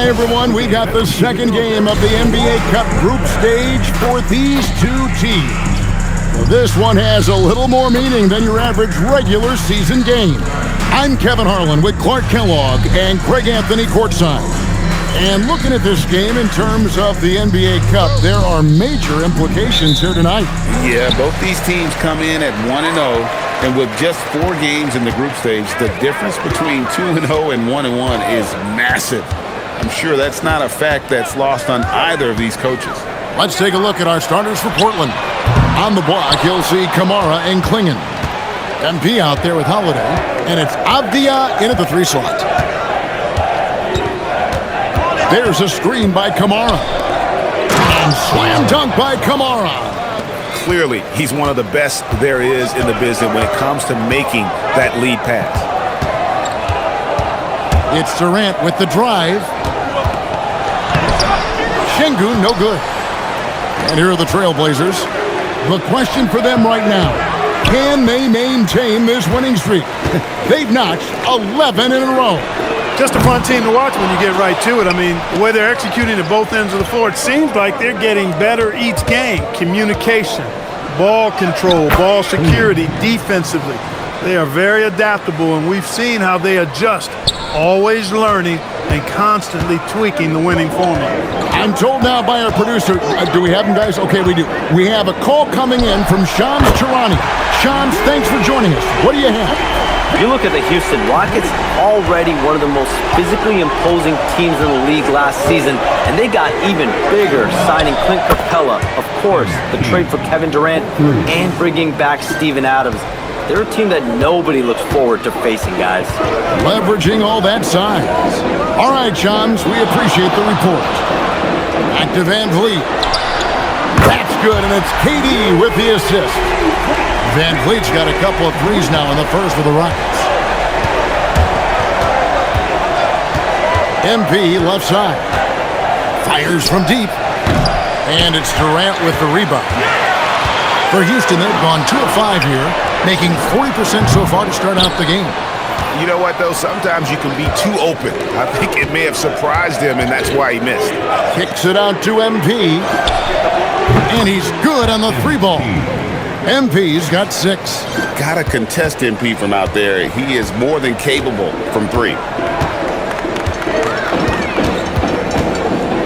Hi, everyone. We got the second game of the NBA Cup group stage for these two teams. Well, this one has a little more meaning than your average regular season game. I'm Kevin Harlan with Clark Kellogg and Craig Anthony courtside. And looking at this game in terms of the NBA Cup, there are major implications here tonight. Yeah, both these teams come in at 1-0, and with just 4 games in the group stage, the difference between 2-0 and 1-1 is massive. I'm sure that's not a fact that's lost on either of these coaches. Let's take a look at our starters for Portland. On the block, you'll see Kamara and Klingon. MP out there with Holiday, and it's Avdia in at the 3 slot. There's a screen by Kamara. And slam dunk by Kamara. Clearly, he's one of the best there is in the business when it comes to making that lead pass. It's Durant with the drive. Şengün, no good. And here are the Trailblazers. The question for them right now, can they maintain this winning streak? They've notched 11 in a row. Just a fun team to watch when you get right to it. I mean, the way they're executing at both ends of the floor, it seems like they're getting better each game. Communication, ball control, ball security, defensively. They are very adaptable, and we've seen how they adjust, always learning and constantly tweaking the winning formula. I'm told now by our producer, do we have him, guys? Okay, we do. We have a call coming in from Shams Charania. Shams, thanks for joining us. What do you have? You look at the Houston Rockets, already one of the most physically imposing teams in the league last season, and they got even bigger signing Clint Capella, of course, the trade for Kevin Durant, and bringing back Steven Adams. They're a team that nobody looks forward to facing, guys. Leveraging all that size. All right, Shams, we appreciate the report. Back to Van Vliet. That's good, and it's KD with the assist. Van Vliet's got a couple of threes now in the first for the Rockets. MP left side. Fires from deep. And it's Durant with the rebound. For Houston, they've gone 2 of 5 here, making 40% so far to start out the game. You know what, though? Sometimes you can be too open. I think it may have surprised him, and that's why he missed. Kicks it out to MP. And he's good on the 3 ball. MP's got 6. Gotta contest MP from out there. He is more than capable from 3.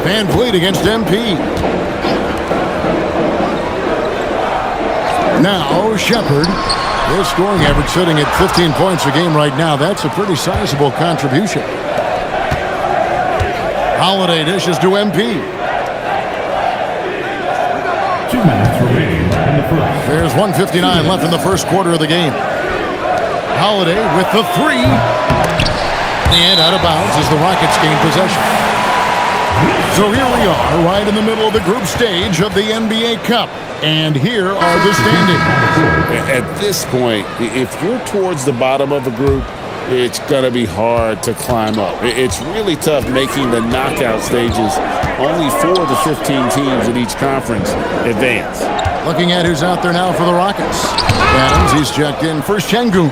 Van Vliet against MP. Now Shepherd. His scoring average sitting at 15 points a game right now. That's a pretty sizable contribution. Holiday dishes to MP. 2 minutes remaining in the first. There's 1:59 left in the first quarter of the game. Holiday with the 3. And out of bounds as the Rockets gain possession. So here we are, right in the middle of the group stage of the NBA Cup. And here are the standings. At this point, if you're towards the bottom of a group, it's going to be hard to climb up. It's really tough making the knockout stages. Only 4 of the 15 teams in each conference advance. Looking at who's out there now for the Rockets. Adams, he's checked in for Şengün.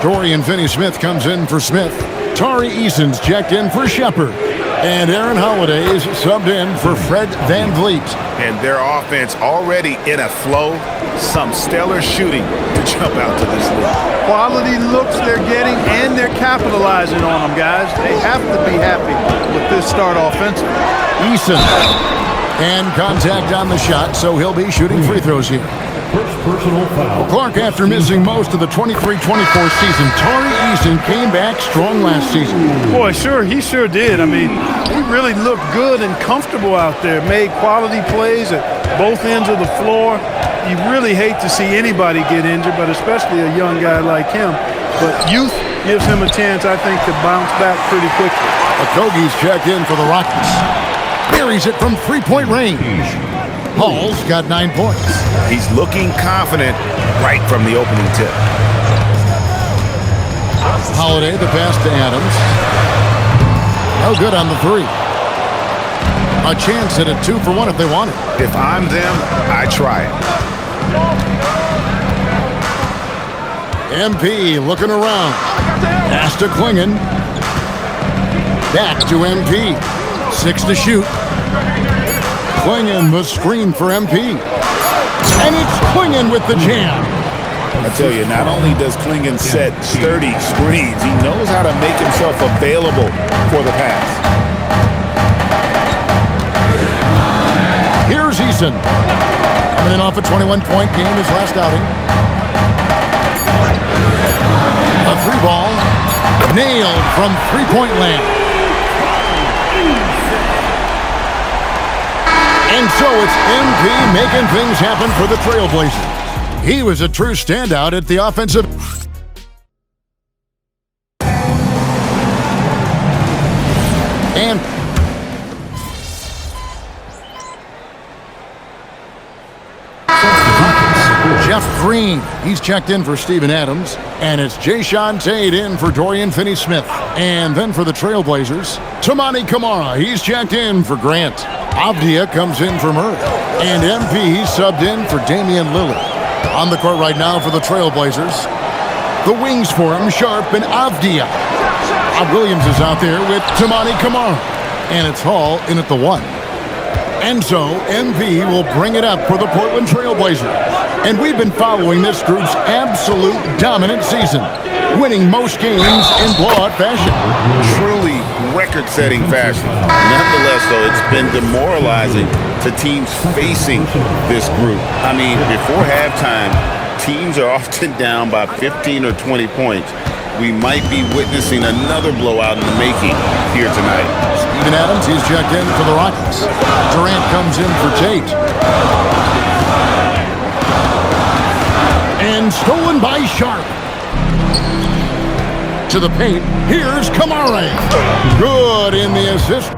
Dorian Finney-Smith comes in for Smith. Tari Eason's checked in for Shepherd. And Aaron Holiday is subbed in for Fred Van Vliet. And their offense already in a flow. Some stellar shooting to jump out to this league. Quality looks they're getting, and they're capitalizing on them, guys. They have to be happy with this start offensively. Eason. And contact on the shot, so he'll be shooting free throws here. First personal foul. Clark, after missing most of the 23-24 season, Tari Eason came back strong last season. Boy, he sure did. I mean, he really looked good and comfortable out there. Made quality plays at both ends of the floor. You really hate to see anybody get injured, but especially a young guy like him. But youth gives him a chance, I think, to bounce back pretty quickly. Okogie's checked in for the Rockets. Buries it from 3-point range. Hall's got 9 points. He's looking confident right from the opening tip. Holiday, the pass to Adams. No good on the 3. A chance at a 2 for 1 if they want it. If I'm them, I try it. MP looking around. Pass to Klingon. Back to MP. 6 to shoot. Clingan the screen for MP. And it's Clingan with the jam. I tell you, not only does Clingan set sturdy screens, he knows how to make himself available for the pass. Here's Eason. Coming in off a 21-point game his last outing. A 3-ball. Nailed from three-point land. And so it's MP making things happen for the Trailblazers. He was a true standout at the offensive. And Jeff Green, he's checked in for Steven Adams. And it's Jayshawn Tate in for Dorian Finney-Smith. And then for the Trailblazers, Toumani Camara, he's checked in for Grant. Avdia comes in for Murray. And MP, he's subbed in for Damian Lillard. On the court right now for the Trailblazers, the wings for him, Sharp and Avdia. Bob Williams is out there with Toumani Camara. And it's Hall in at the 1. And so MP will bring it up for the Portland Trailblazers. And we've been following this group's absolute dominant season, winning most games in blowout fashion. Truly record-setting fashion. Nonetheless, though, it's been demoralizing to teams facing this group. I mean, before halftime, teams are often down by 15 or 20 points. We might be witnessing another blowout in the making here tonight. Steven Adams, he's checked in for the Rockets. Durant comes in for Tate. And stolen by Sharp. To the paint, here's Camara. Good in the assist.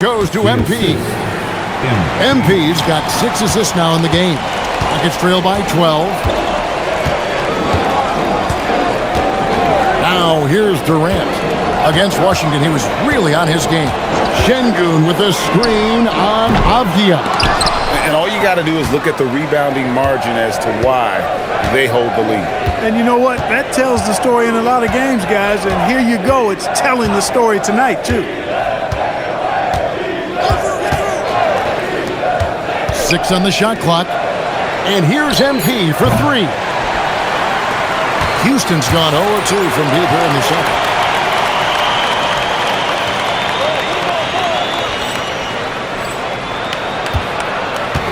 Goes to MP. MP's got 6 assists now in the game. Rockets trail by 12. Now here's Durant. Against Washington, he was really on his game. Şengün with a screen on Avdia. And all you got to do is look at the rebounding margin as to why they hold the lead. And you know what? That tells the story in a lot of games, guys. And here you go. It's telling the story tonight, too. 6 on the shot clock. And here's MP for 3. Houston's gone 0-2 from deep here in the second.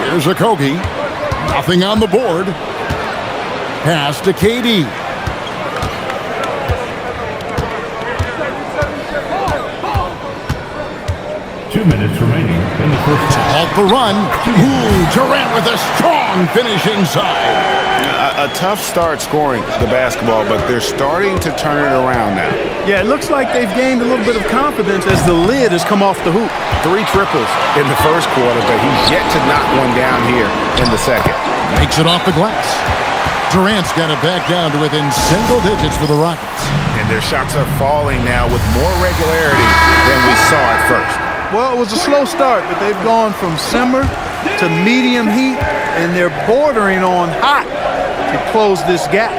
Here's Okogie. Nothing on the board. Pass to KD. Two minutes remaining in the first half. Halt the run. Ooh, Durant with a strong finish inside. A tough start scoring the basketball, but they're starting to turn it around now. Yeah, it looks like they've gained a little bit of confidence as the lid has come off the hoop. 3 triples in the first quarter, but he's yet to knock one down here in the second. Makes it off the glass. Durant's got it back down to within single digits for the Rockets. And their shots are falling now with more regularity than we saw at first. Well, it was a slow start, but they've gone from simmer to medium heat, and they're bordering on hot to close this gap.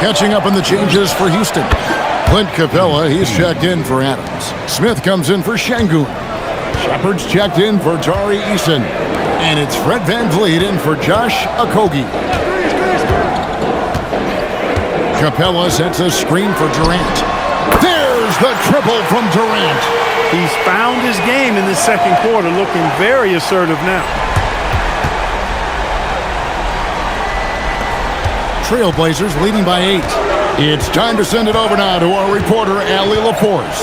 Catching up on the changes for Houston. Clint Capella, he's checked in for Adams. Smith comes in for Şengün. Shepard's checked in for Tari Eason. And it's Fred VanVleet in for Josh Okogie. Capella sets a screen for Durant. There's the triple from Durant. He's found his game in the second quarter, looking very assertive now. Trailblazers leading by 8. It's time to send it over now to our reporter, Allie Laporce.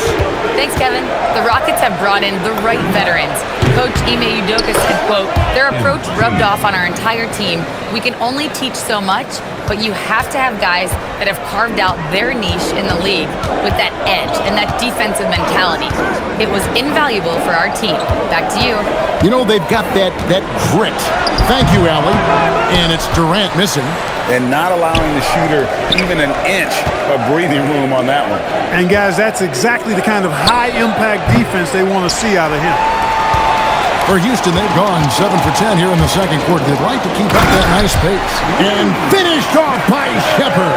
Thanks, Kevin. The Rockets have brought in the right veterans. Coach Ime Udoka said, quote, "Their approach rubbed off on our entire team. We can only teach so much, but you have to have guys that have carved out their niche in the league with that edge and that defensive mentality. It was invaluable for our team." Back to you. You know, they've got that grit. Thank you, Allie. And it's Durant missing. And not allowing the shooter even an inch of breathing room on that one. And, guys, that's exactly the kind of high-impact defense they want to see out of him. For Houston, they've gone 7 for 10 here in the second quarter. They'd like to keep up that nice pace. And finished off by Shepard.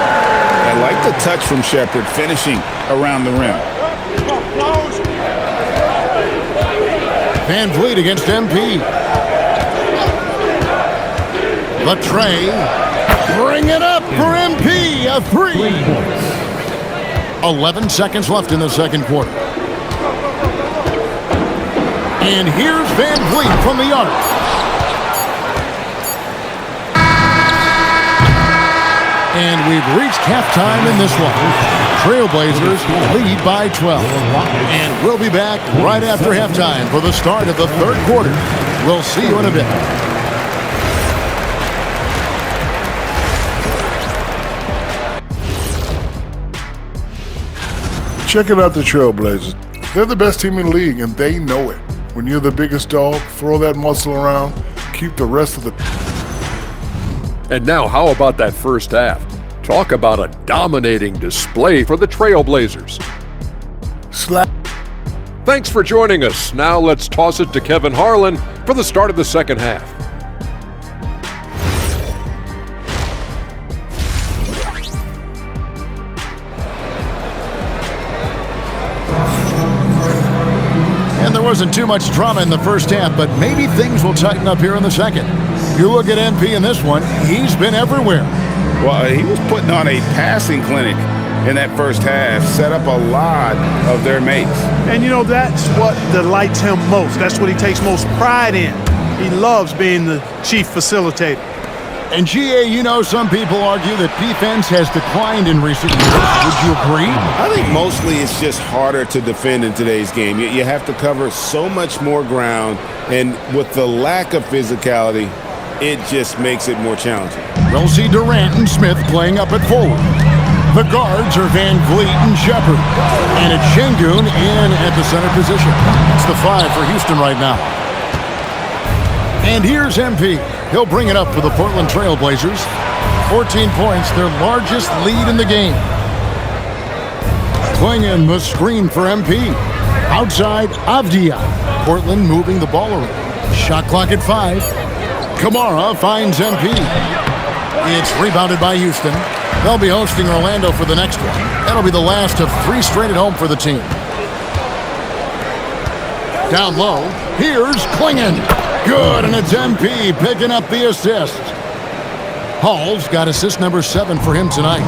I like the touch from Shepard, finishing around the rim. VanVleet against MP. The tray. Bring it up for MP. A 3. 11 seconds left in the second quarter. And here's VanVleet from the arc. And we've reached halftime in this one. Trailblazers lead by 12. And we'll be back right after halftime for the start of the third quarter. We'll see you in a bit. Check it out, the Trailblazers. They're the best team in the league, and they know it. When you're the biggest dog, throw that muscle around, keep the rest of the... And now, how about that first half? Talk about a dominating display for the Trailblazers. Slap. Thanks for joining us. Now let's toss it to Kevin Harlan for the start of the second half. And there wasn't too much drama in the first half, but maybe things will tighten up here in the second. You look at MP in this one, he's been everywhere. Well, he was putting on a passing clinic in that first half, set up a lot of their mates. And, you know, that's what delights him most. That's what he takes most pride in. He loves being the chief facilitator. And GA, you know, some people argue that defense has declined in recent years. Would you agree? I think mostly it's just harder to defend in today's game. You have to cover so much more ground, and with the lack of physicality, it just makes it more challenging. We'll see Durant and Smith playing up at forward. The guards are VanVleet and Shepard. And it's Şengün in at the center position. It's the 5 for Houston right now. And here's MP. He'll bring it up for the Portland Trailblazers. 14 points, their largest lead in the game. Clingan, the screen for MP. Outside, Avdia. Portland moving the ball around. Shot clock at 5. Kamara finds MP. It's rebounded by Houston. They'll be hosting Orlando for the next one. That'll be the last of 3 straight at home for the team. Down low, here's Clingan. Good, and it's MP picking up the assist. Hall's got assist number 7 for him tonight.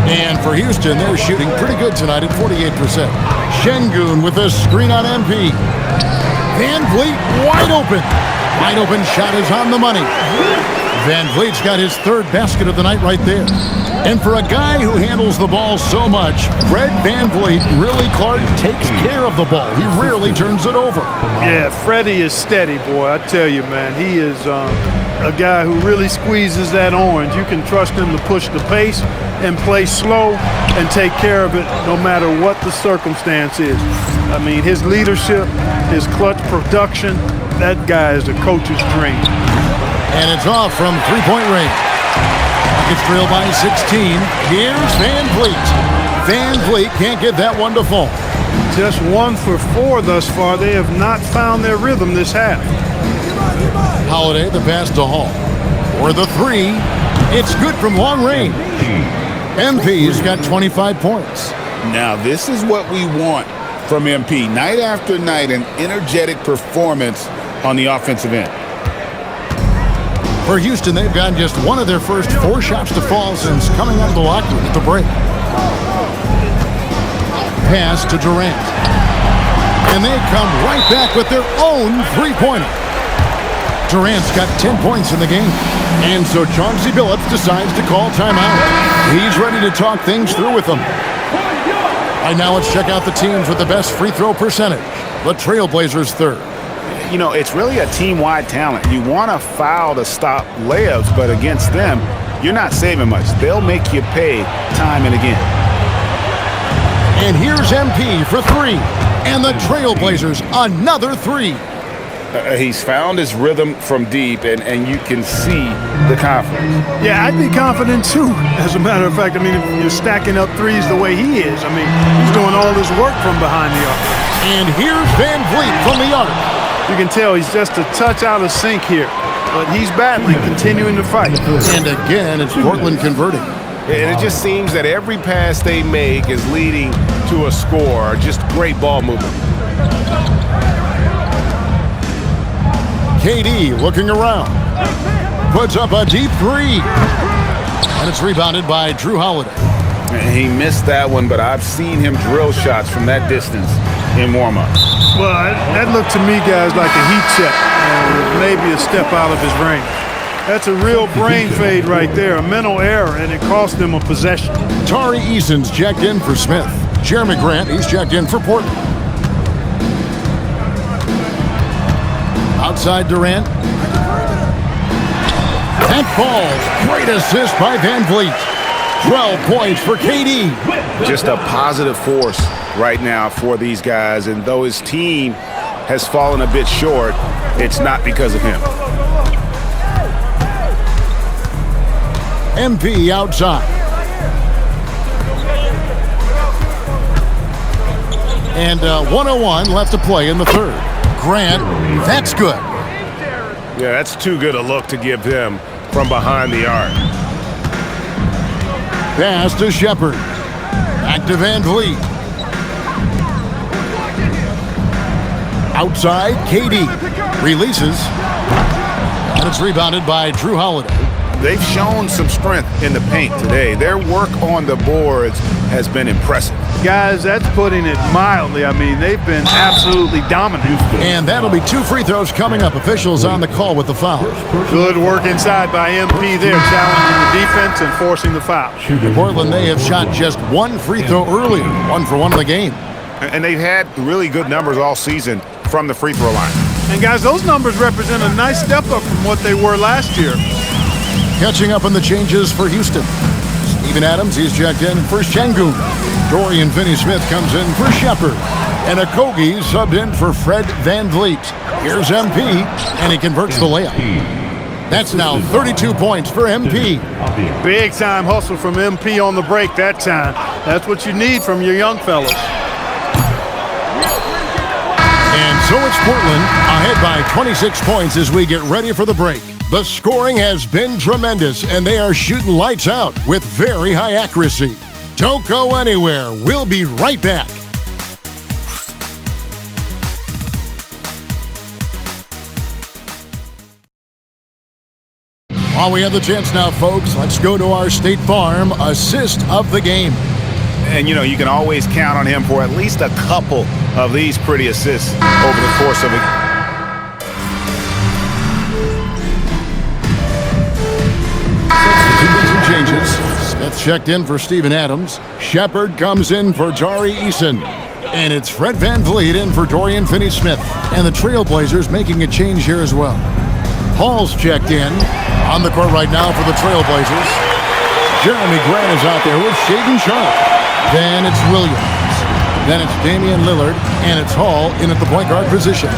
And for Houston, they're shooting pretty good tonight at 48%. Şengün with a screen on MP. VanVleet wide open. Wide open shot is on the money. VanVleet's got his 3rd basket of the night right there. And for a guy who handles the ball so much, Fred VanVleet really, Clark, takes care of the ball. He rarely turns it over. Yeah, Freddie is steady, boy. I tell you, man, he is a guy who really squeezes that orange. You can trust him to push the pace and play slow and take care of it no matter what the circumstance is. I mean, his leadership, his clutch production, that guy is a coach's dream. And it's off from 3-point range. It's drilled by 16. Here's VanVleet. VanVleet can't get that one to fall. Just 1 for 4 thus far. They have not found their rhythm this half. Holiday, the pass to Hall. For the 3, it's good from long range. MP's got 25 points. Now, this is what we want from MP. Night after night, an energetic performance on the offensive end. For Houston, they've gotten just one of their first 4 shots to fall since coming out of the locker room at the break. Pass to Durant. And they come right back with their own three-pointer. Durant's got 10 points in the game. And so Chauncey Billups decides to call timeout. He's ready to talk things through with them. Right now, let's check out the teams with the best free throw percentage. The Trailblazers third. You know, it's really a team-wide talent. You want to foul to stop layups, but against them, you're not saving much. They'll make you pay time and again. And here's MP for 3. And the Trailblazers, another 3. He's found his rhythm from deep, and you can see the confidence. Yeah, I'd be confident too. As a matter of fact, I mean, if you're stacking up threes the way he is, I mean, he's doing all this work from behind the arc. And here's Van Vliet from the arc. You can tell he's just a touch out of sync here, but he's battling, continuing to fight. And again, it's Portland converting. And it just seems that every pass they make is leading to a score. Just great ball movement. KD looking around. Puts up a deep 3. And it's rebounded by Drew Holiday. He missed that one, but I've seen him drill shots from that distance in warm-ups. Well, that looked to me, guys, like a heat check. Maybe a step out of his range. That's a real brain fade right there, a mental error, and it cost them a possession. Tari Eason's checked in for Smith. Jeremy Grant, he's checked in for Portland. Outside Durant. That falls. Great assist by Van Vliet. 12 points for KD. Just a positive force right now for these guys, and though his team has fallen a bit short, it's not because of him. MP outside. And 101 left to play in the third. Grant, that's good. Yeah, that's too good a look to give him from behind the arc. Pass to Shepard. Back to Van Vliet. Outside, KD. Releases. And it's rebounded by Drew Holiday. They've shown some strength in the paint today. Their work on the boards has been impressive. Guys, that's putting it mildly. I mean, they've been absolutely dominant. And that'll be 2 free throws coming up. Officials on the call with the foul. Good work inside by MP there, challenging the defense and forcing the foul. In Portland, they have shot just 1 free throw earlier. 1 for 1 in the game. And they've had really good numbers all season from the free throw line. And guys, those numbers represent a nice step up from what they were last year. Catching up on the changes for Houston. Steven Adams, he's checked in for Şengün. Dorian Finney-Smith comes in for Shepard. And Okogie subbed in for Fred Van Vliet. Here's MP, and he converts the layup. That's now 32 points for MP. Big time hustle from MP on the break that time. That's what you need from your young fellas. And so it's Portland ahead by 26 points as we get ready for the break. The scoring has been tremendous, and they are shooting lights out with very high accuracy. Don't go anywhere. We'll be right back. While we have the chance now, folks, let's go to our State Farm assist of the game. And, you know, you can always count on him for at least a couple of these pretty assists over the course of a changes. Smith checked in for Steven Adams. Shepard comes in for Tari Eason. And it's Fred Van Vliet in for Dorian Finney-Smith. And the Trailblazers making a change here as well. Hall's checked in. On the court right now for the Trailblazers. Jeremy Grant is out there with Shaedon Sharpe. Then it's Williams. Then it's Damian Lillard. And it's Hall in at the point guard position.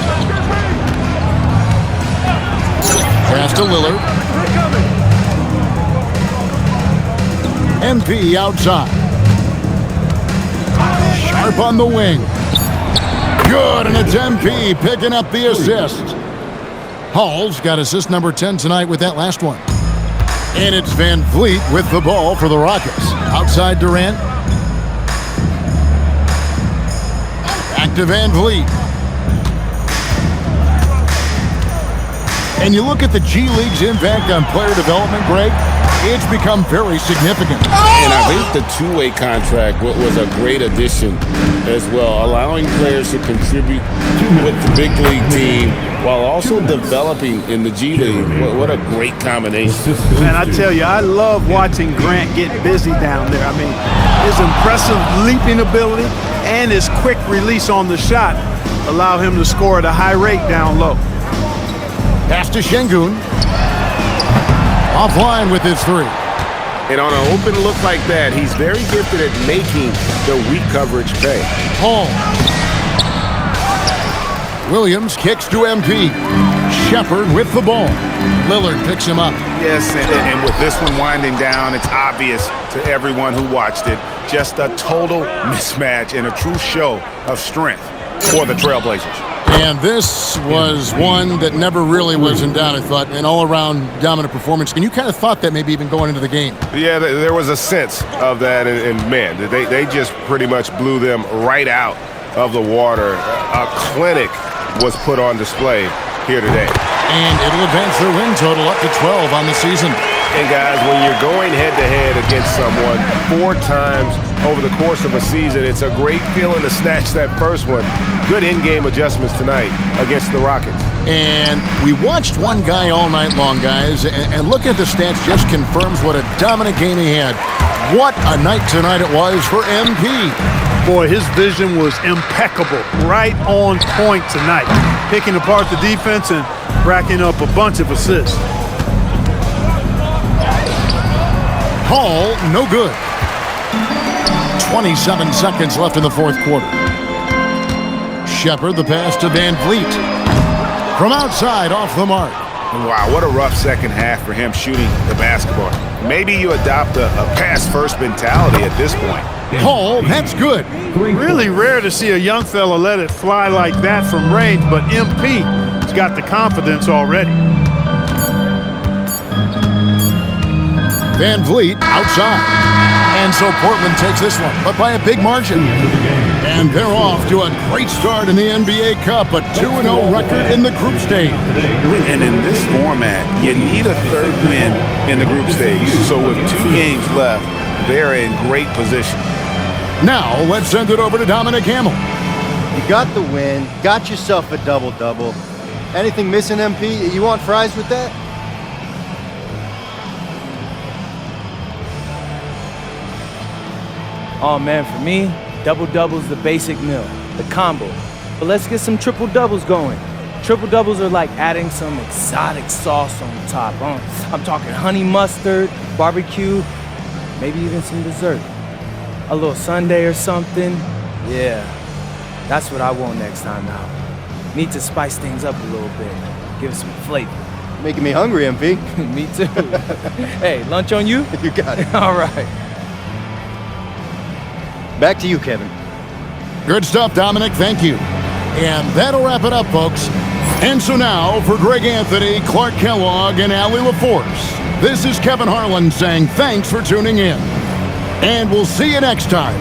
Pass to Lillard. MP outside. Sharpe on the wing. Good, and it's MP picking up the assist. Hall's got assist number 10 tonight with that last one. And it's Van Vliet with the ball for the Rockets. Outside Durant. Back to Van Vliet. And you look at the G League's impact on player development, Greg, it's become very significant. And I think the two-way contract was a great addition as well, allowing players to contribute with the big league team while also developing in the G League. What a great combination. Man, I tell you, I love watching Grant get busy down there. I mean, his impressive leaping ability and his quick release on the shot allow him to score at a high rate down low. Pass to Şengün. Offline with his three. And on an open look like that, he's very gifted at making the weak coverage pay. Hall. Williams kicks to MP. Shepard with the ball. Lillard picks him up. Yes, and with this one winding down, it's obvious to everyone who watched it. Just a total mismatch and a true show of strength for the Trailblazers. And this was one that never really was in doubt, I thought, an all-around dominant performance. And you kind of thought that maybe even going into the game. Yeah, there was a sense of that, and man, they just pretty much blew them right out of the water. A clinic was put on display here today. And it'll advance their win total up to 12 on the season. And guys, when you're going head-to-head against someone 4 times over the course of a season, it's a great feeling to snatch that first one. Good in-game adjustments tonight against the Rockets. And we watched one guy all night long, guys, and looking at the stats just confirms what a dominant game he had. What a night tonight it was for MP. Boy, his vision was impeccable, right on point tonight, picking apart the defense and racking up a bunch of assists. Hall, no good. 27 seconds left in the fourth quarter. Shepard, the pass to Van Vliet. From outside, off the mark. Wow, what a rough second half for him shooting the basketball. Maybe you adopt a pass-first mentality at this point. Hall, that's good. Really rare to see a young fella let it fly like that from range, but MP's got the confidence already. Van Vliet outside. And so Portland takes this one, but by a big margin. And they're off to a great start in the NBA Cup, a 2-0 record in the group stage. And in this format, you need a third win in the group stage. So with 2 games left, they're in great position. Now, let's send it over to Dominic Hamill. You got the win, got yourself a double-double. Anything missing, MP? You want fries with that? Oh man, for me, double-double's the basic meal, the combo. But let's get some triple-doubles going. Triple-doubles are like adding some exotic sauce on top. I'm talking honey mustard, barbecue, maybe even some dessert. A little sundae or something. Yeah, that's what I want next time out. Need to spice things up a little bit, give it some flavor. Making me hungry, MP. Me too. Hey, lunch on you? You got it. All right. Back to you, Kevin. Good stuff, Dominic. Thank you. And that'll wrap it up, folks. And so now, for Greg Anthony, Clark Kellogg, and Allie LaForce, this is Kevin Harlan saying thanks for tuning in. And we'll see you next time